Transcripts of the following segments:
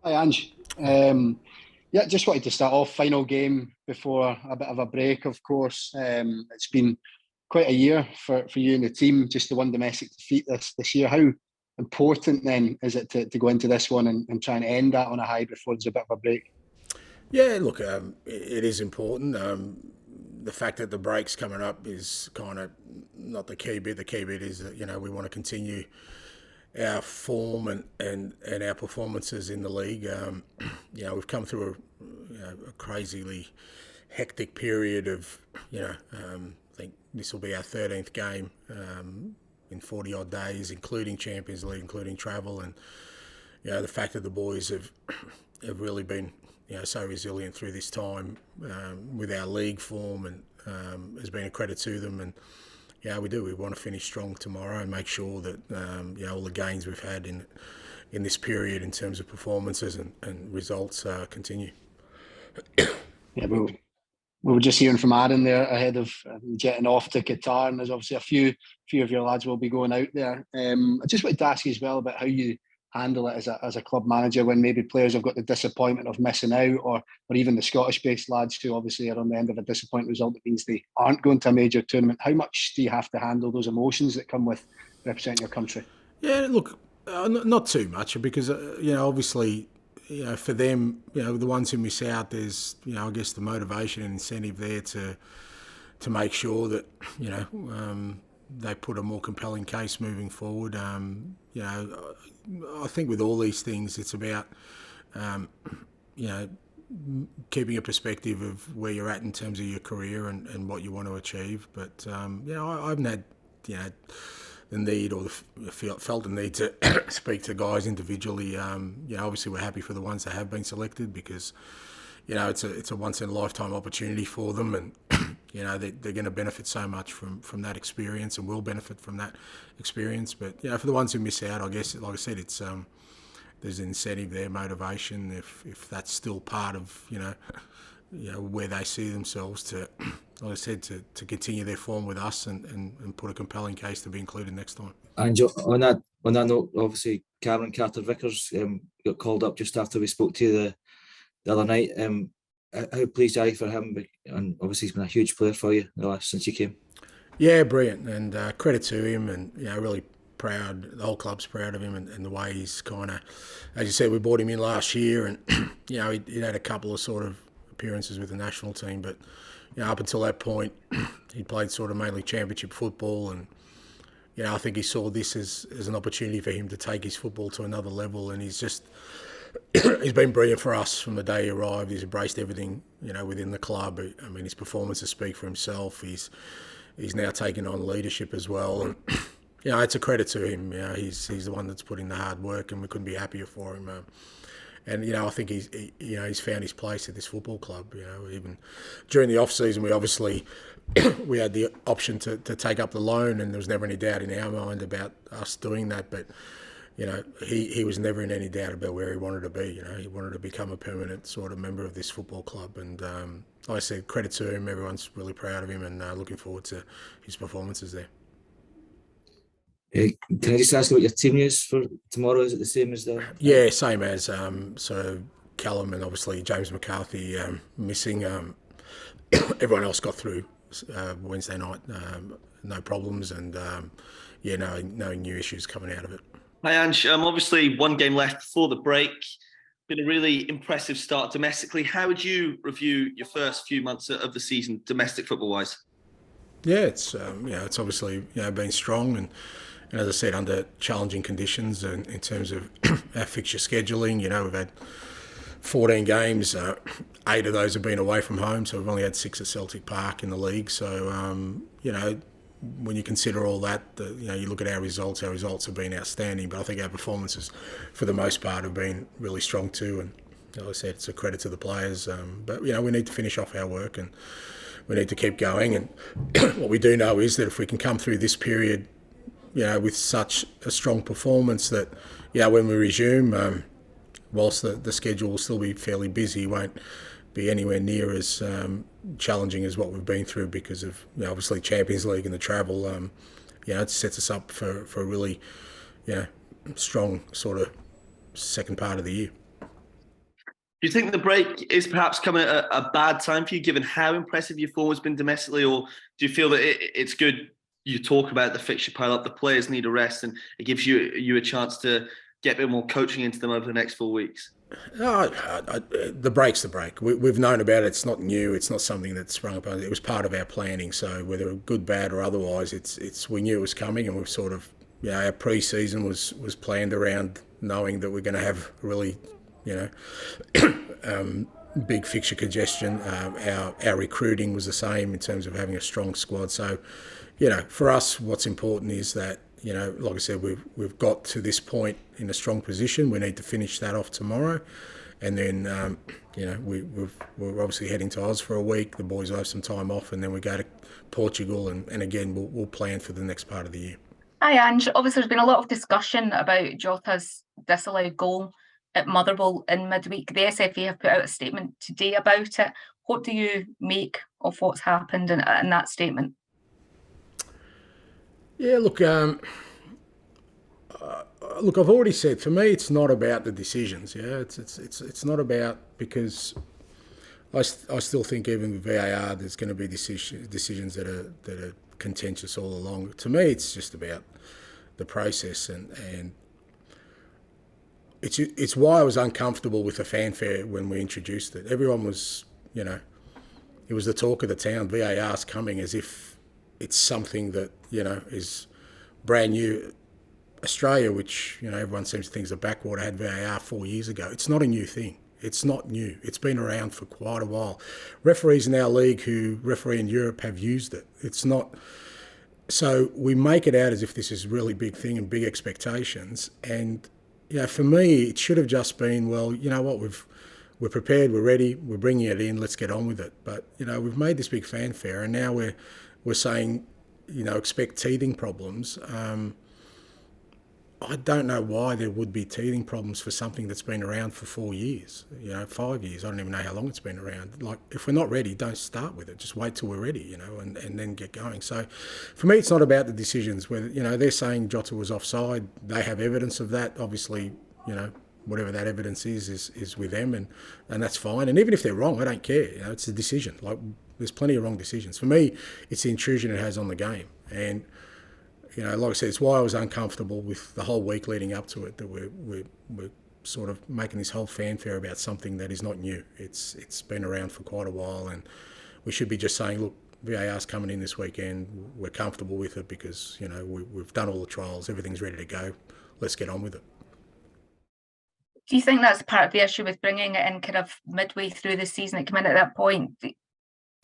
Hi, Ange. Yeah, just wanted to start off. Final game before a bit of a break, of course. It's been quite a year for you and the team, just the one domestic defeat this year. How important then is it to go into this one and try and end that on a high before there's a bit of a break? Yeah, look, it is important. The fact that the break's coming up is kind of not the key bit. The key bit is that we want to continue our form and our performances in the league. We've come through a crazily hectic period of I think this will be our 13th game in 40 odd days, including Champions League, including travel, and the fact that the boys have really been so resilient through this time with our league form and has been a credit to them. And we do. We want to finish strong tomorrow and make sure that all the gains we've had in this period in terms of performances and results continue. Yeah, we were just hearing from Aaron there ahead of jetting off to Qatar, and there's obviously a few of your lads will be going out there. I just wanted to ask you as well about how you handle it as a club manager when maybe players have got the disappointment of missing out, or even the Scottish-based lads who obviously are on the end of a disappointing result that means they aren't going to a major tournament. How much do you have to handle those emotions that come with representing your country? Yeah, look, not too much because obviously for them, the ones who miss out, there's I guess the motivation and incentive there to make sure that they put a more compelling case moving forward. I think with all these things, it's about you know keeping a perspective of where you're at in terms of your career and what you want to achieve. But I haven't had the need or felt the need to speak to guys individually. Obviously we're happy for the ones that have been selected because it's a once in a lifetime opportunity for them, and they're going to benefit so much from that experience and will benefit from that experience. But for the ones who miss out, I guess like I said, it's there's an incentive there, motivation, if that's still part of where they see themselves to, like I said, to continue their form with us and put a compelling case to be included next time. And on that note, obviously Cameron Carter Vickers got called up just after we spoke to you the other night. How pleased are you for him? And obviously he's been a huge player for you since you came. Yeah, brilliant, and credit to him, and really proud. The whole club's proud of him, and the way he's kind of, as you said, we brought him in last year, and he had a couple of sort of appearances with the national team, but up until that point, he played sort of mainly championship football, and I think he saw this as an opportunity for him to take his football to another level, and he's been brilliant for us from the day he arrived. He's embraced everything within the club. I mean, his performances speak for himself. He's now taken on leadership as well, and it's a credit to him. He's the one that's put in the hard work, and we couldn't be happier for him. And I think he's found his place at this football club. Even during the off season, we obviously we had the option to take up the loan, and there was never any doubt in our mind about us doing that. But he was never in any doubt about where he wanted to be. He wanted to become a permanent sort of member of this football club, and like I said, credit to him. Everyone's really proud of him, and looking forward to his performances there. Can I just ask what your team news for tomorrow? Is it the same as the? Yeah, same as so Callum and obviously James McCarthy missing. Everyone else got through Wednesday night, no problems, and no new issues coming out of it. Hi Ange, obviously one game left before the break. Been a really impressive start domestically. How would you review your first few months of the season, domestic football-wise? Yeah, it's obviously been strong, and as I said, under challenging conditions in terms of our fixture scheduling. We've had 14 games, 8 of those have been away from home, so we've only had 6 at Celtic Park in the league. So when you consider all that, you look at our results have been outstanding, but I think our performances for the most part have been really strong too, and like I said, it's a credit to the players, but we need to finish off our work and we need to keep going, and what we do know is that if we can come through this period with such a strong performance that when we resume, whilst the schedule will still be fairly busy, won't be anywhere near as challenging as what we've been through because of obviously Champions League and the travel. It sets us up for a really strong sort of second part of the year. Do you think the break is perhaps coming at a bad time for you, given how impressive your form has been domestically, or do you feel that it's good? You talk about the fixture pile up, the players need a rest, and it gives you a chance to get a bit more coaching into them over the next 4 weeks. The break's the break. We've known about it. It's not new. It's not something that sprung up. It was part of our planning. So whether good, bad, or otherwise, we knew it was coming, and we've sort of, our pre-season was planned around knowing that we're going to have really, big fixture congestion. Our recruiting was the same in terms of having a strong squad. So, for us, what's important is that, like I said, we've got to this point in a strong position. We need to finish that off tomorrow, and then we're obviously heading to Oz for a week. The boys will have some time off, and then we go to Portugal, and again we'll plan for the next part of the year. Hi Ange, obviously there's been a lot of discussion about Jota's disallowed goal at Motherwell in midweek. The SFA have put out a statement today about it. What do you make of what's happened in that statement? Yeah, look, I've already said, for me, it's not about the decisions. Yeah, it's not about, because I still think even with VAR, there's going to be decisions that are contentious all along. To me, it's just about the process, and it's why I was uncomfortable with the fanfare when we introduced it. Everyone was, it was the talk of the town. VAR's coming as if it's something that, is brand new. Australia, which, everyone seems to think is a backwater, had VAR 4 years ago. It's not a new thing. It's not new. It's been around for quite a while. Referees in our league who referee in Europe have used it. It's not. So we make it out as if this is a really big thing and big expectations. And, for me, it should have just been, well, you know what, we're prepared, we're ready, we're bringing it in, let's get on with it. But, we've made this big fanfare, and now we're saying, expect teething problems. I don't know why there would be teething problems for something that's been around for 4 years, 5 years. I don't even know how long it's been around. Like, if we're not ready, don't start with it. Just wait till we're ready, and then get going. So for me, it's not about the decisions. Whether, they're saying Jota was offside. They have evidence of that. Obviously, whatever that evidence is with them, and that's fine. And even if they're wrong, I don't care. It's a decision. Like, there's plenty of wrong decisions. For me, it's the intrusion it has on the game. And, like I said, it's why I was uncomfortable with the whole week leading up to it, that we're sort of making this whole fanfare about something that is not new. It's been around for quite a while, and we should be just saying, look, VAR's coming in this weekend. We're comfortable with it because, we've done all the trials. Everything's ready to go. Let's get on with it. Do you think that's part of the issue with bringing it in kind of midway through the season? It came in at that point.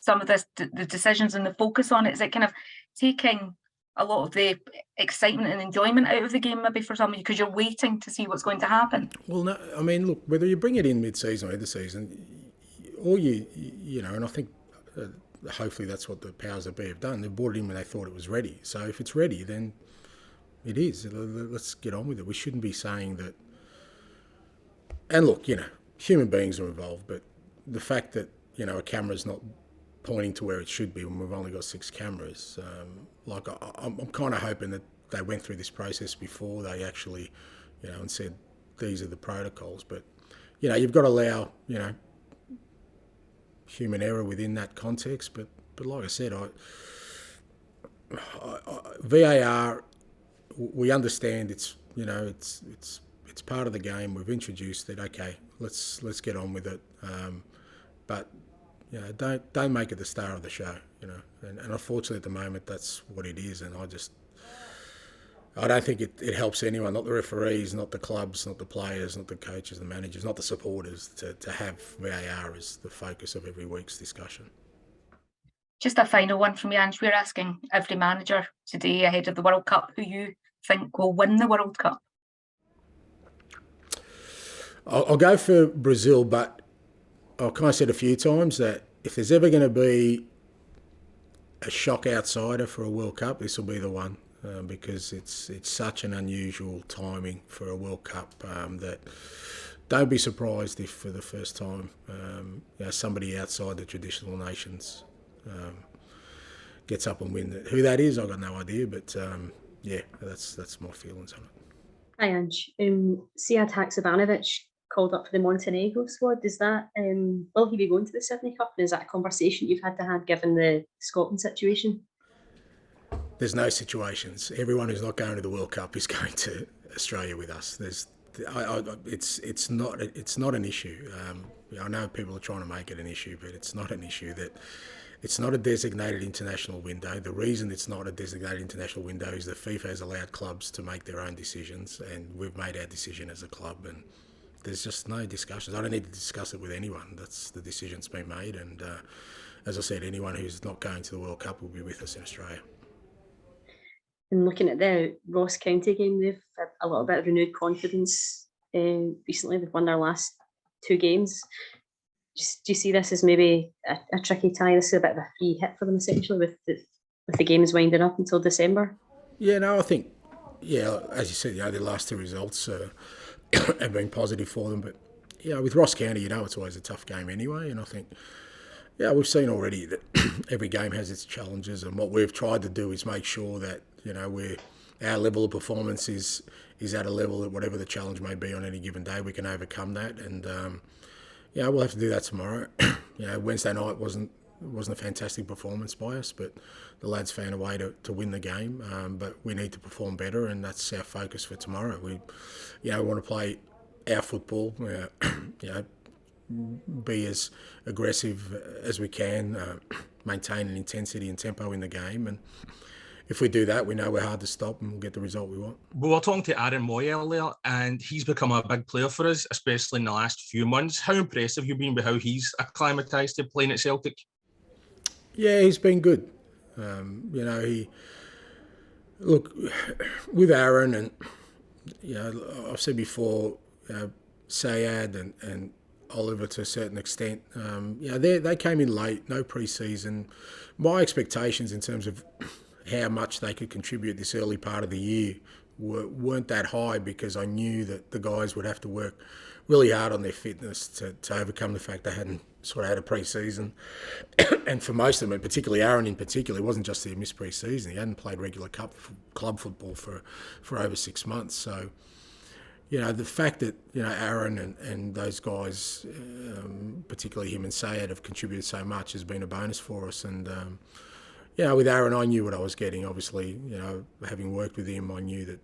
Some of the decisions and the focus on it, is it kind of taking a lot of the excitement and enjoyment out of the game, maybe for some of you, because you're waiting to see what's going to happen? Well, no, I mean, look, whether you bring it in mid-season or end of season, or and I think hopefully that's what the powers that be have done. They brought it in when they thought it was ready. So if it's ready, then it is. Let's get on with it. We shouldn't be saying that. And look, human beings are involved, but the fact that, a camera's not pointing to where it should be when we've only got 6 cameras. I'm kind of hoping that they went through this process before they actually, and said these are the protocols. But, you've got to allow, human error within that context. But like I said, VAR, we understand it's part of the game. We've introduced it. Okay, let's get on with it. But don't make it the star of the show, And unfortunately, at the moment, that's what it is. And I don't think it helps anyone, not the referees, not the clubs, not the players, not the coaches, the managers, not the supporters, to have VAR as the focus of every week's discussion. Just a final one from me, Ange. We're asking every manager today ahead of the World Cup who you think will win the World Cup. I'll go for Brazil, but I've kind of said a few times that if there's ever going to be a shock outsider for a World Cup, this will be the one, because it's such an unusual timing for a World Cup that don't be surprised if for the first time somebody outside the traditional nations gets up and win it. Who that is, I've got no idea, but that's my feelings on it. Hi Ange. Sead Haksabanovic called up for the Montenegro squad. Is that will he be going to the Sydney Cup? And is that a conversation you've had to have given the Scotland situation? There's no situations. Everyone who's not going to the World Cup is going to Australia with us. It's not an issue. I know people are trying to make it an issue, but it's not an issue. That it's not a designated international window. The reason it's not a designated international window is that FIFA has allowed clubs to make their own decisions, and we've made our decision as a club. And there's just no discussions. I don't need to discuss it with anyone. That's the decision's been made, and as I said, anyone who's not going to the World Cup will be with us in Australia. And looking at the Ross County game, they've had a little bit of renewed confidence recently. They've won their last 2 games. Do you see this as maybe a tricky tie? This is a bit of a free hit for them, essentially, with the games winding up until December. Yeah, no, I think, as you said, their last 2 results have been positive for them. But with Ross County, it's always a tough game anyway. And I think, we've seen already that every game has its challenges, and what we've tried to do is make sure that our level of performance is at a level that whatever the challenge may be on any given day, we can overcome that. And we'll have to do that tomorrow. Wednesday night wasn't a fantastic performance by us, but the lads found a way to win the game. But we need to perform better, and that's our focus for tomorrow. We want to play our football. Be as aggressive as we can, maintain an intensity and tempo in the game, and if we do that, we know we're hard to stop and we'll get the result we want. We were talking to Aaron Moy earlier, and he's become a big player for us, especially in the last few months. How impressed have you been with how he's acclimatised to playing at Celtic? Yeah, he's been good. With Aaron, and I've said before, Sayad and Oliver to a certain extent, they came in late, no pre-season. My expectations in terms of how much they could contribute this early part of the year weren't that high, because I knew that the guys would have to work really hard on their fitness to overcome the fact they hadn't sort of had a pre-season. And for most of them, particularly Aaron in particular, it wasn't just that he missed pre-season, he hadn't played regular club football for over 6 months. So, the fact that, Aaron and those guys, particularly him and Sayed, have contributed so much has been a bonus for us. And, with Aaron, I knew what I was getting. Obviously, having worked with him, I knew that,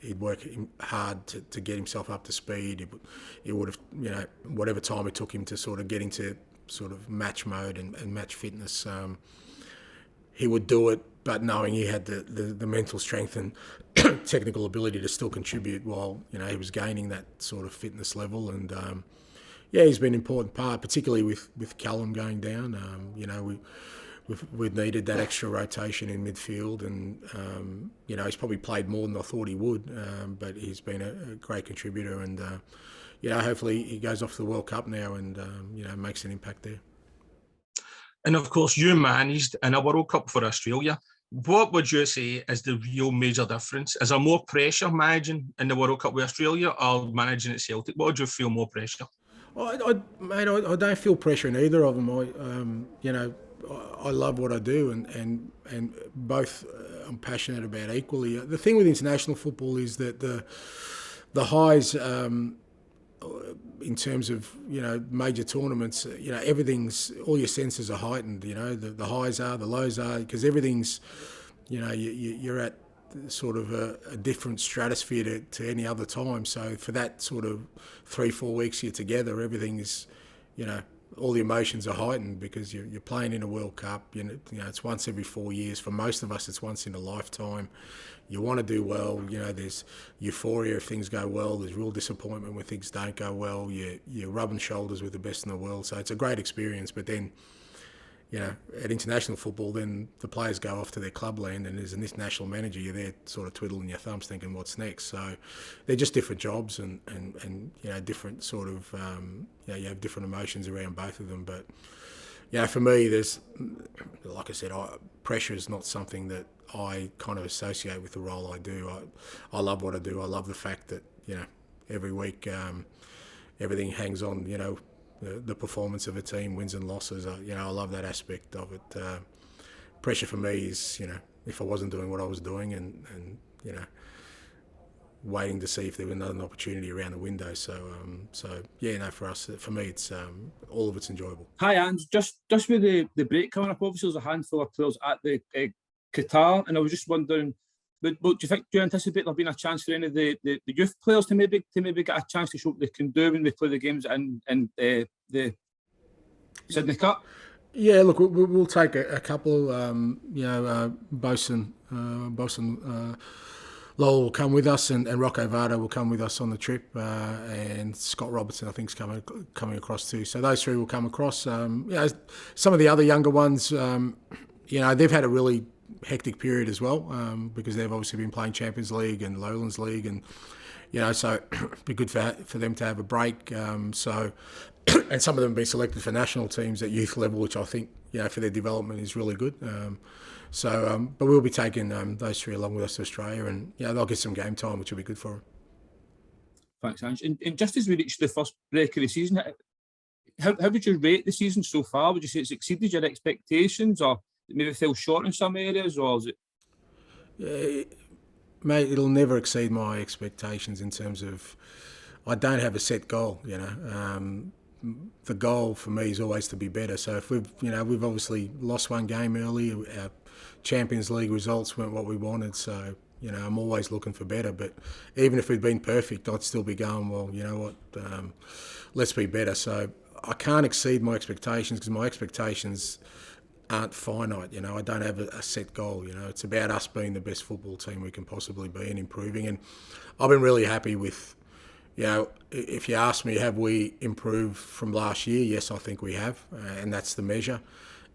he'd work hard to get himself up to speed. It would have, whatever time it took him to sort of get into sort of match mode and match fitness, he would do it, but knowing he had the mental strength and technical ability to still contribute while, he was gaining that sort of fitness level. And, he's been an important part, particularly with Callum going down. We've needed that extra rotation in midfield, and he's probably played more than I thought he would, but he's been a great contributor, and hopefully he goes off to the World Cup now and makes an impact there. And of course, you managed in a World Cup for Australia. What would you say is the real major difference? Is there more pressure managing in the World Cup with Australia or managing at Celtic? What would you feel more pressure? I don't feel pressure in either of them. I love what I do, and both I'm passionate about equally. The thing with international football is that the highs, in terms of major tournaments, everything's, all your senses are heightened. The highs are, the lows are, because everything's, you're at sort of a different stratosphere to any other time. So for that sort of 3-4 weeks you're together, everything is, all the emotions are heightened because you're playing in a World Cup. It's once every 4 years. For most of us, it's once in a lifetime. You want to do well. There's euphoria if things go well. There's real disappointment when things don't go well. You're rubbing shoulders with the best in the world. So it's a great experience. But then, at international football, then the players go off to their clubland, and as an international manager, you're there sort of twiddling your thumbs thinking, what's next? So they're just different jobs and different sort of, you have different emotions around both of them. But, for me, there's, like I said, pressure is not something that I kind of associate with the role I do. I love what I do. I love the fact that, every week everything hangs on, the performance of a team, wins and losses. I love that aspect of it. Pressure for me is, if I wasn't doing what I was doing, and waiting to see if there was another opportunity around the window. So yeah, no, for me, it's all of it's enjoyable. Hi, Ange. Just with the break coming up, obviously there's a handful of players at the Qatar, and I was just wondering, do you anticipate there being a chance for any of the youth players to maybe get a chance to show what they can do when we play the games in the Sydney Cup? Yeah, look, we'll take a couple. Bosun Lowell will come with us, and Rocco Vado will come with us on the trip, and Scott Robertson I think is coming across too. So those three will come across. Some of the other younger ones, they've had a really hectic period as well, because they've obviously been playing Champions League and Lowlands League, and so it'd be good for them to have a break. And some of them have been selected for national teams at youth level, which I think for their development is really good. But we'll be taking those three along with us to Australia, and they'll get some game time, which will be good for them. Thanks, Ange. And just as we reach the first break of the season, how would you rate the season so far? Would you say it's exceeded your expectations, or maybe fell short in some areas, or is it? Mate, it'll never exceed my expectations in terms of I don't have a set goal. The goal for me is always to be better. So if we've obviously lost one game early, our Champions League results weren't what we wanted. So I'm always looking for better. But even if we'd been perfect, I'd still be going, well, you know what, let's be better. So I can't exceed my expectations because my expectations aren't finite. I don't have a set goal. It's about us being the best football team we can possibly be and improving. And I've been really happy with. If you ask me, have we improved from last year? Yes, I think we have, and that's the measure.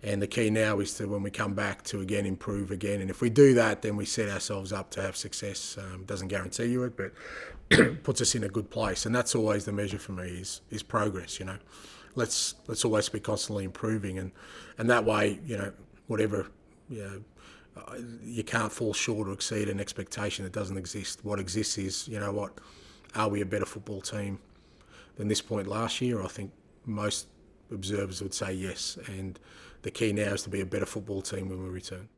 And the key now is to, when we come back, to again improve again. And if we do that, then we set ourselves up to have success. Doesn't guarantee you it, but puts us in a good place. And that's always the measure for me is progress. Let's always be constantly improving, and that way, whatever, you can't fall short or exceed an expectation that doesn't exist. What exists is, are we a better football team than this point last year? I think most observers would say yes. And the key now is to be a better football team when we return.